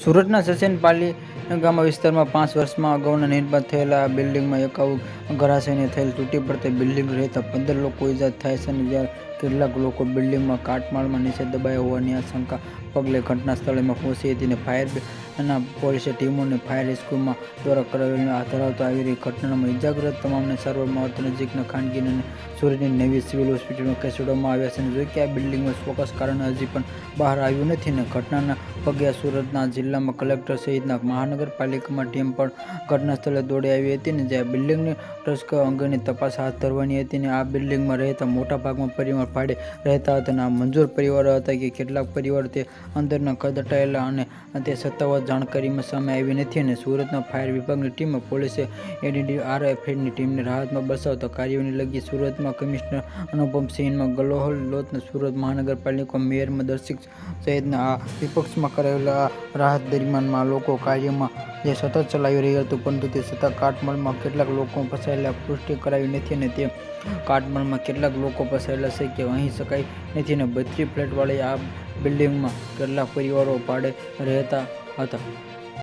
સુરતના સસેનપાલી ગામના વિસ્તારમાં 5 વર્ષમાં અગાઉના નિર્માણ થયેલા આ બિલ્ડિંગમાં એકાઉ ઘરાશયને થયેલ તૂટી પડતા બિલ્ડિંગ રહેતા 15 લોકો ઇજા થાય છે અને જ્યારે કેટલાક લોકો બિલ્ડિંગમાં કાટમાળમાં નીચે દબાયા હોવાની આશંકા પગલે ઘટના સ્થળેમાં પહોંચી હતી અને ફાયરના પોલીસે ટીમોને ફાયર રેસ્ક્યુમાં દ્વારા કરાવેલ હાથ ધરાવતા આવી રહી ઘટનામાં ઇજાગ્રસ્ત તમામને સારવાર માટે નજીકના ખાનગી અને સુરતની નવી સિવિલ હોસ્પિટલમાં ખસેડવામાં આવ્યા છે અને જો કે આ બિલ્ડિંગમાં ચોક્કસ કારણ હજી પણ બહાર આવ્યું નથી અને ઘટનાના પગલે સુરતના જિલ્લામાં કલેક્ટર સહિતના મહાનગરપાલિકામાં ટીમ પણ ઘટના સ્થળે દોડી આવી હતી અને જ્યાં બિલ્ડિંગની ટસ્કર અંગેની તપાસ હાથ ધરવાની હતી અને આ બિલ્ડિંગમાં રહેતા મોટા ભાગમાં પરિવાર ભાડે રહેતા હતા અને આ મંજૂર પરિવારો હતા કે કેટલાક પરિવાર તે અંદરના દટાયેલા અને તે સત્તાવાર જાણકારીમાં સામે આવી નથી અને સુરતના ફાયર વિભાગની ટીમ પોલીસે એડીડીઆરએફની ટીમને રાહતમાં બચાવતા કાર્યવાહી લગી સુરતમાં કમિશનર અનુપમસિંહમાં ગલોહલ લોત સુરત મહાનગરપાલિકા મેયરમાં દર્શિક સહિતના આ વિપક્ષમાં કરાયેલા રાહત દરમિયાનમાં લોકો કાર્યમાં જે સતત ચલાવી રહ્યું હતું પરંતુ તે છતાં કાટમાળમાં કેટલાક લોકો ફસાયેલા પુષ્ટિ કરાવી નથી અને તે કાટમાળમાં કેટલાક લોકો ફસાયેલા છે કે અહીં શકાય નથી અને 32 ફ્લેટવાળી આ બિલ્ડિંગમાં કેટલાક પરિવારો ભાડે રહેતા હતા।